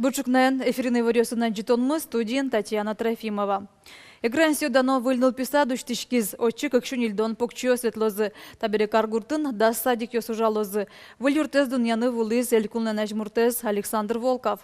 Бучукнен эфирный варёсынан житонмы студент Татьяна Трофимова. Экран сюдано выльнул писадуш тишкиз, отчик экшун ильдон покчио светлозы. Табере каргуртын да садик ёсужалозы. Выльюртез дуньяны вулыз элькулна нажмуртез Александр Волков.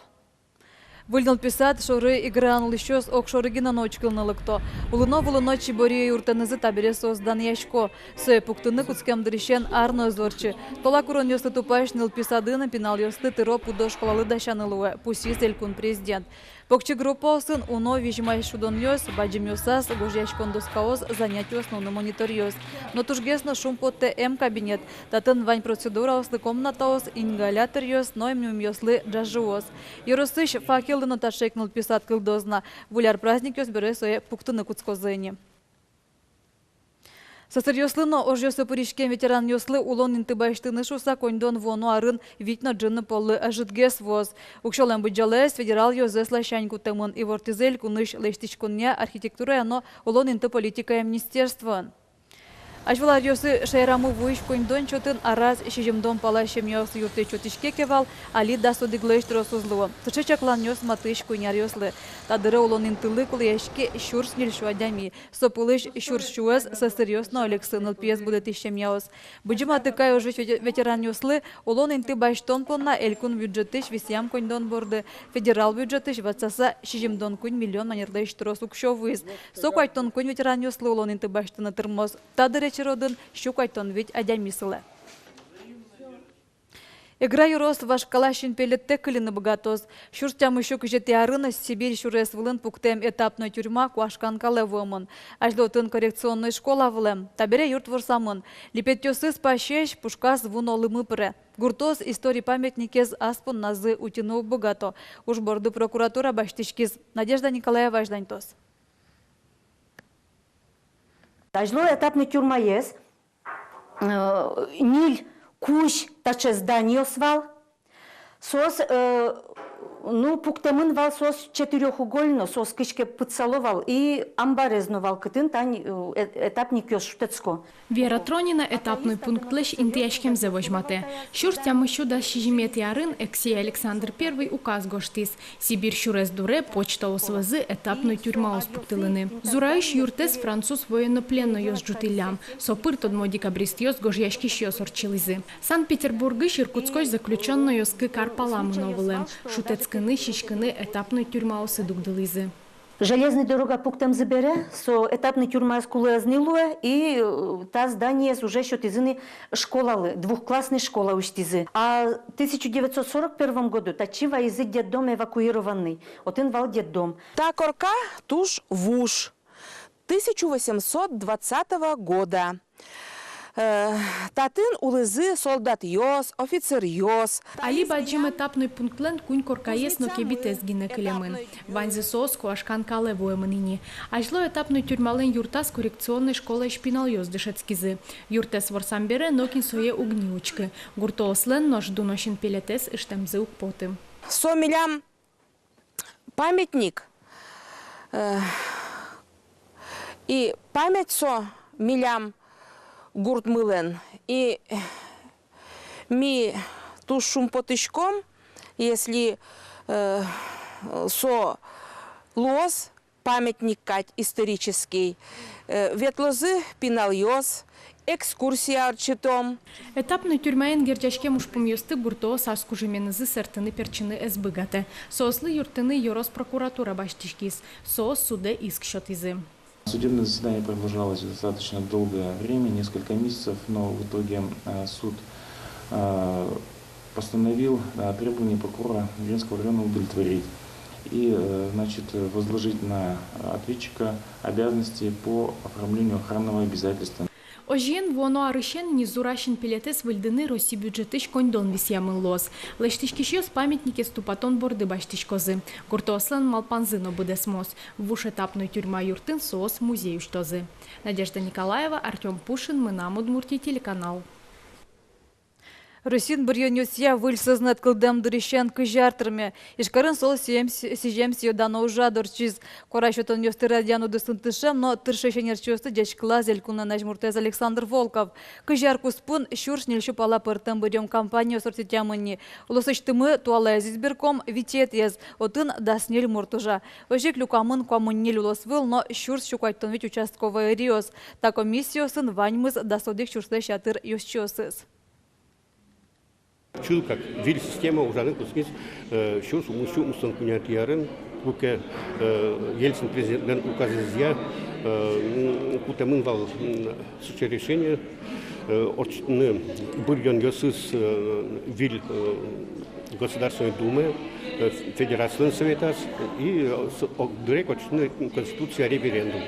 Выльнул писад, шоры игран лищёс окшорыгина ночкылнылыкто. Улыно чиборие юртанызы табере создан яшко. Сое пуктыны куцкемдырищен арно зорчы. Тола курон ёслы тупаш ныл писадына пинал ёслы тыро пудо школалы дашанылуэ. Пусис элькун президент. Покчи группа сын уно вижимай шудон ёс, баджим ёсас, гожьяшкон доскаоз, занять основно монитор ёс. Но тужгесно шум под ТМ кабинет. Татын вань процедура ослы комнатаоз, ингалятор ёс, но имнюм ёслы джажуоз. Юросыш факелы наташекнул писат кылдозна. Вуляр праздник ёс бере сое пуктыны куцкозыни. Сасыр ёслыно ож ёсы пыришкен ветеран ёслы улон интыбаштыны шуса коньдон вону арын витно джынны полы ажытгес воз. Укшолен быджалес федерал ёзес лащаньку тымын и вортизель куныш лештичкуння архитектура яно улон инты политика министерствон. Ажвалар ёсы шайраму вуиш коньдон чотын араз шижимдон палащем ёс юрты чотишке кевал, али да судиглэш тросузлуо. Тышечаклан ёс матыш куйняр ёслы. Тадыры улон интылы кулешке щурс нельшуадями. Сопылыш щурс шуэс сосырёсно олексыныл пьес будет ищем яос. Быджима тыкай уже ветеран ёслы, улон инты баштон понна элькун бюджетыш висям коньдон борды. Федерал бюджетыш ватсаса шижимдон кунь миллион манерлэш трос укшовыз. Сокайтон кунь ветеран ёслы улон инты баштыны тырмоз. Тадыры родын щукайтон ведь адямисылы. Игра юрос ваш калашин пелетте кылины богатоз. Шурстям еще кжете арына Сибирь шурес вылын пуктем этапной тюрьма куашкан калевомын. Ажлотын коррекционной школа вылем. Табере юрт ворсамын. Липетёсыз пащеш пушкас вун олымы пре. Гуртоз истории памятникез аспун назы утянув богато. Уж борды прокуратура баштишкиз. Надежда Николаева Жданьтос. Ажло этапный тюрьма есть. Ниль куш таче здание свал. Сос ну пуктемын вал сос четырехугольно сос кышке подсаловал и амбарезнувал кытын тань этапник ёс штецко. Вера Тронина этапный пункт леш интияшкем завожмате. Шурстям еще да шижимет ярын эксия Александр I указ гоштис. Сибирь шурез дуре почта освазы этапной тюрьма оспуктылыны. Зураиш юртес француз военнопленно ёс жутылям. Сопыр тодмо декабрист ёс гожьяшки ёс орчилызы. Санкт-Петербургы Иркутской заключенно ёс кы карпаламыновылым. Шутецкины шишкины этапной тюрьма осы дугдылызы. Железная дорога пуктем забере, со этапной тюрьма скулы азнилуе, и та здание уже счетизыны школалы, двухклассная школа уштизы. А в 1941 году тачива из детдом эвакуированный, один вал детдом. Та корка туж вуш 1820 года. Татын улызы солдат йос, офицер йос. Али баджим этапный пунктлен кунь коркаес но кебитес гине килемын. Ванзы сос куашкан калевуемынини. Ажло этапный тюрьмален юртас коррекционной школы шпинал йос дышецкизы. Юртес ворсамбере нокин сое угниучки. Гурто ослен нож дуношин пилетес иштемзы укпоты. Со милям памятник. И память со милям гурт мылен. И ми тушум потышком, если со лоз, памятник кать исторический, ветлозы пинал йос, экскурсия арчитом. Этапный тюрьмаен герчашкем уж помьёсты гурто саску жеменызы сертыны перчины эсбыгаты. Сослы юртыны yorос прокуратура баштишкис, сос суде иск счетизы. Судебное заседание продолжалось достаточно долгое время, несколько месяцев, но в итоге суд постановил требования прокурора Венского района удовлетворить и возложить на ответчика обязанности по оформлению охранного обязательства. Ожен воно арышен низурашин пилетес выльдыны Росси бюджетыш коньдон висямын лоз. Лештишкишёс памятники ступатон борды баштишкозы. Гуртослан малпанзыно будесмос. Вуш этапной тюрьма юртын соос музею штозы. Надежда Николаева, Артем Пушин, Мынам Удмуртия, телеканал. Русин бір юнюсия выльсызнат кылдам дырещан кыжартырме. Ишкарын сол сижем сиодано ужадор чиз. Корашотон ёсты радиану дысынтышам, но тыршешенер чёсты дячкла зелькуна нажмуртез Александр Волков. Кыжар куспун шурш нельшу пала пыртым бырем компанию сортитямыни. Улысыштымы туала избирком витет ез. Отын даснель муртужа. Ожек люкамын коммуннель улосвыл, но шурс щукайтон ведь участковый риос. Та комиссию ваньмыз дасодик шурсты шатыр юсчосыз. Чул как виль система ужаны кускис шурс умушу усан кунятиярын буке Ельцин президент указызя кутамын вал суче решение орчны бурьон ёсыз виль Государственной Думы Федерации Совета и дурек орчны Конституция референдум.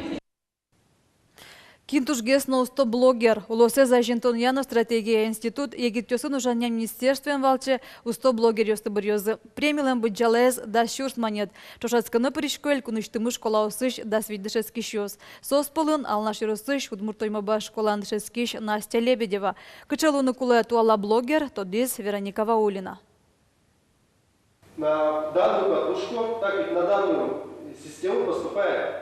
Кинтуш гесно усто блогер. Улосе за Жентоньяно стратегия институт егиттёсын ужанья министерствен валче усто блогер ёсты бұрьёзы. Премилем быть жалез да шурс манет. Чошацканы пришкөл куныштымы школа усыш да свидышески шёс. Сос полын алнаш юрысыш удмуртоймаба школан дышескиш Настя Лебедева. Кычалуны кулы туала блогер, тодис Вероника Ваулина. На данную катушку, так как на данную систему поступает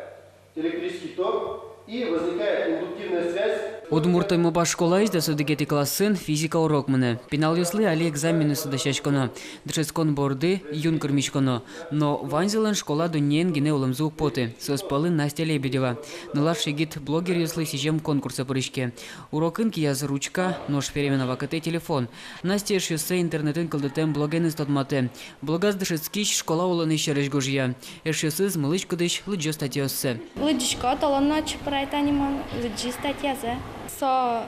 электрический ток, и возникает индуктивная связь. Удмуртоймаба школа изда судыгети классын физика урок мыны. Пенал юслы али экзамены судашачконо. Дышескон борды юн кырмичконо. Но ванзелен школа дуньен гене улымзу поты. Соспалы Настя Лебедева. Нулар шигит блогер юслы сижем конкурса пырышке. Урокын кияз ручка, нож переменова КТ телефон. Настя шюссе интернетын кылдытем блоген истотматы. Блогаз дышескиш школа улыны шереш гожья. Эшюсыз мылыч кудыш лыджо статьёссы. Лыджишко толонно чпрайтаниман лыджи статьязе. Со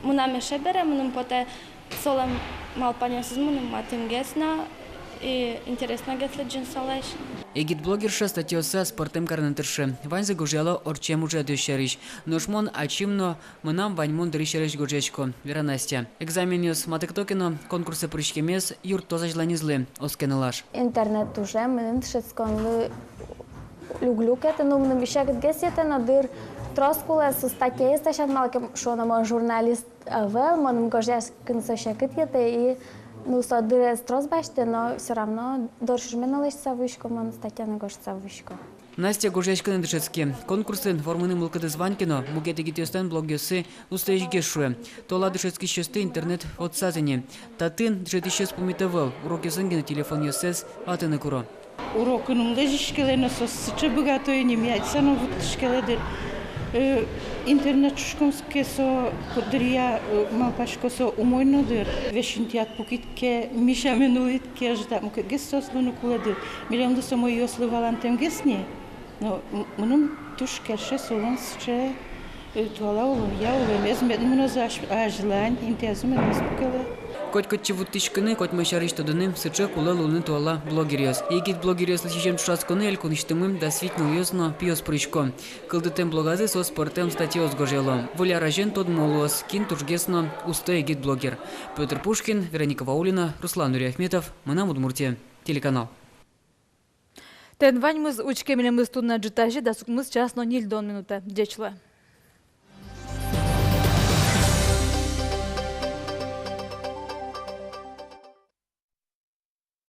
мунаме шебере, мунам поте солем мал панесыз мунам матым гесна и интересно гесле джинсалеш. Егит блогерша статьёса спортем карнантыршы. Ваньза гужала орчем уже дöşериш. Ношмон ачимно мынам ваньмон дырышереш гужечко. Вера Настя. Экзаменёс матыктокино конкурсы прышкемес юрт тозажланизлы. Оскенылаш. Интернет уже мынын тшесконлы люглюкете, но мынам вишагет гесете надыр троскуле со статьей стащат малким, что на журналист вел, мон гождяш кынсошекет и ну со дырес тросбаште, но все равно доршиш меналыш савышко, мон статья на гош савышко. Настя Гужечканы дышецки. Конкурсы формыны мылкыды званькино, мугеты гитёстан блогёсы устаешь гешуе. Тола дышецки счёсты интернет от сазани. Татын дышет ещё спумитовал. Уроки зынгина телефон ёсес, а ты на куро. Урокынымда жишкелені сосычы бұғаты өнемей, айтсаны вұттышкеледір. Интернет шушкомске со кудырия малпашко со умойнодыр. Вешінтият пукитке, миша менулитке ждам. Гес сослыны куладыр. Милемді со мой ёслы валантем гесне. Но мұным туш керше солонсче туала олым. Я олым ezmedim мұны за ажылань, интезумен еспукеле. Коть чевуттышканы, коть мышарыш тодыным, сычы кула луны туала блогерёс. Егит блогерёс лысичем чушасконы эль куныштымым да свитныл ёсно пиос прышко. Кылдытем блогазы со спортем статьёс гожело. Воля ражен тод молос, кин тужгесно уста егит блогер. Петр Пушкин, Вероника Ваулина, Руслан Нуриахметов, Мынам Удмуртия, телеканал. Тен ваньмыз учкемелемыз тунна джитажи да сукмыз часно нильдон минута. Дечле.